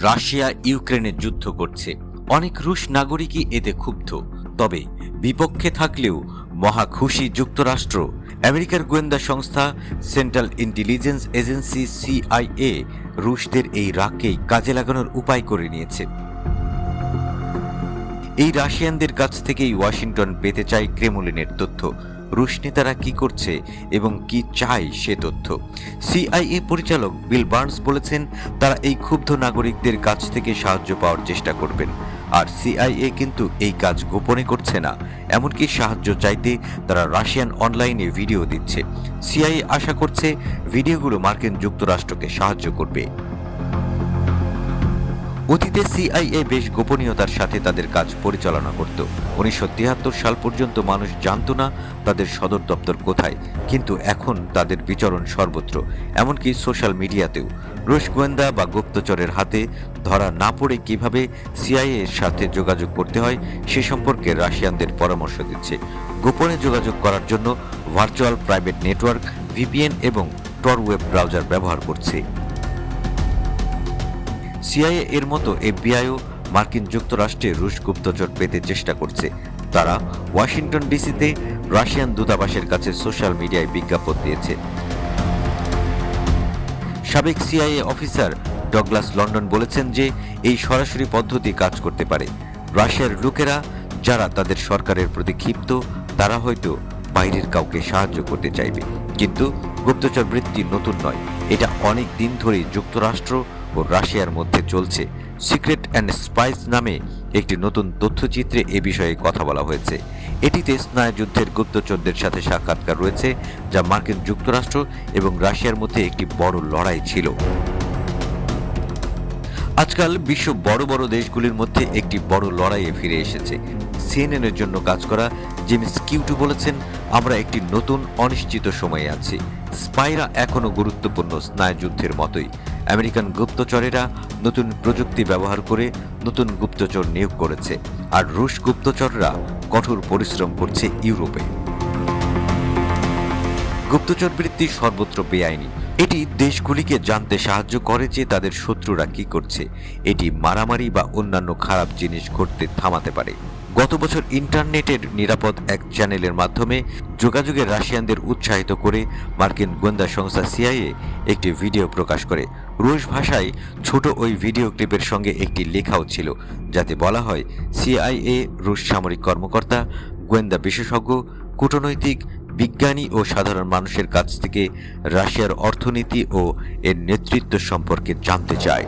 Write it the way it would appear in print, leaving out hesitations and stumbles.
Russia ইউক্রেনে যুদ্ধ করছে। অনেক রুশ নাগরিকই এতে ক্ষুব্ধ। তবে বিপক্ষে থাকলেও মহা খুশি যুক্তরাষ্ট্র। আমেরিকার গোয়েন্দা সংস্থা সেন্ট্রাল ইন্টেলিজেন্স এজেন্সি সিআইএ রুশদের এই রাগকেই কাজে লাগানোর উপায় করে নিয়েছে। এই রাশিয়ানদের কাছ থেকেই ওয়াশিংটন পেতে চায় ক্রেমলিনের তথ্য, রুশ নেতারা কি করছে এবং কি চায় সে তথ্য। সিআইএ পরিচালক বিল বার্নস বলেছেন তারা এই ক্ষুব্ধ নাগরিকদের কাছ থেকে সাহায্য পাওয়ার চেষ্টা করবেন। আর সিআইএ কিন্তু এই কাজ গোপনে করছে না, এমনকি সাহায্য চাইতে তারা রাশিয়ান অনলাইনে ভিডিও দিচ্ছে। সিআইএ আশা করছে ভিডিওগুলো মার্কিন যুক্তরাষ্ট্রকে সাহায্য করবে। অতীতে সিআইএ বেশ গোপনীয়তার সাথে তাদের কাজ পরিচালনা করত। 1973 সাল পর্যন্ত মানুষ জানত না তাদের সদর দপ্তর কোথায়, কিন্তু এখন তাদের বিচরণ সর্বত্র, এমনকি সোশ্যাল মিডিয়াতেও। রুশ গোয়েন্দা বা গুপ্তচরের হাতে ধরা না পড়ে কিভাবে সিআইএ এর সাথে যোগাযোগ করতে হয় সে সম্পর্কে রাশিয়ানদের পরামর্শ দিচ্ছে। গোপনে যোগাযোগ করার জন্য ভার্চুয়াল প্রাইভেট নেটওয়ার্ক, ভিপিএন এবং টর ওয়েব ব্রাউজার ব্যবহার করছে। সিআইএ এর মতো এফবিআইও মার্কিন যুক্তরাষ্ট্রে রুশ গুপ্তচর পেতে চেষ্টা করছে। তারা ওয়াশিংটন ডিসিতে রাশিয়ান দূতাবাসের কাছে সোশ্যাল মিডিয়ায় বিজ্ঞাপন দিয়েছে। সাবেক সিআইএ অফিসার ডগলাস লন্ডন বলেছেন যে এই সরাসরি পদ্ধতি কাজ করতে পারে। রাশিয়ার লোকেরা যারা তাদের সরকারের প্রতি ক্ষিপ্ত তারা হয়তো বাইরের কাউকে সাহায্য করতে চাইবে, কিন্তু গুপ্তচর বৃত্তি নতুন নয়, এটা অনেক দিন ধরেই যুক্তরাষ্ট্র ও রাশিয়ার মধ্যে চলছে। সিক্রেট অ্যান্ড স্পাইস নামে একটি নতুন তথ্যচিত্রে এ বিষয়ে কথা বলা হয়েছে। এটিতে স্নায়ুযুদ্ধের গুপ্তচরদের সাথে সাক্ষাৎকার রয়েছে, যা মার্কিন যুক্তরাষ্ট্র এবং রাশিয়ার মধ্যে একটি বড় লড়াই ছিল। আজকাল বিশ্ব বড় বড় দেশগুলির মধ্যে একটি বড় লড়াইয়ে ফিরে এসেছে। সিএনএনের জন্য কাজ করা জেমস কিউটু বলেছেন, আমরা একটি নতুন অনিশ্চিত সময়ে আছি। স্পাইরা এখনও গুরুত্বপূর্ণ স্নায়ুযুদ্ধের মতোই। আমেরিকান গুপ্তচরেরা নতুন প্রযুক্তি ব্যবহার করে নতুন গুপ্তচর নিয়োগ করেছে, আর রুশ গুপ্তচররা কঠোর পরিশ্রম করছে ইউরোপে। গুপ্তচর বৃত্তি সর্বত্র বেআইনি। এটি দেশগুলিকে জানতে সাহায্য করে যে তাদের শত্রুরা কি করছে। এটি মারামারি বা অন্যান্য খারাপ জিনিস ঘটতে থামাতে পারে। গত বছর ইন্টারনেটের নিরাপদ এক চ্যানেলের মাধ্যমে যোগাযোগে রাশিয়ানদের উৎসাহিত করে মার্কিন গোয়েন্দা সংস্থা সিআইএ একটি ভিডিও প্রকাশ করে। রুশ ভাষায় ছোট ওই ভিডিও ক্লিপের সঙ্গে একটি লেখাও ছিল, যাতে বলা হয় সিআইএ রুশ সামরিক কর্মকর্তা, গোয়েন্দা বিশেষজ্ঞ, কূটনৈতিক, বিজ্ঞানী ও সাধারণ মানুষের কাছ থেকে রাশিয়ার অর্থনীতি ও এর নেতৃত্ব সম্পর্কে জানতে চায়।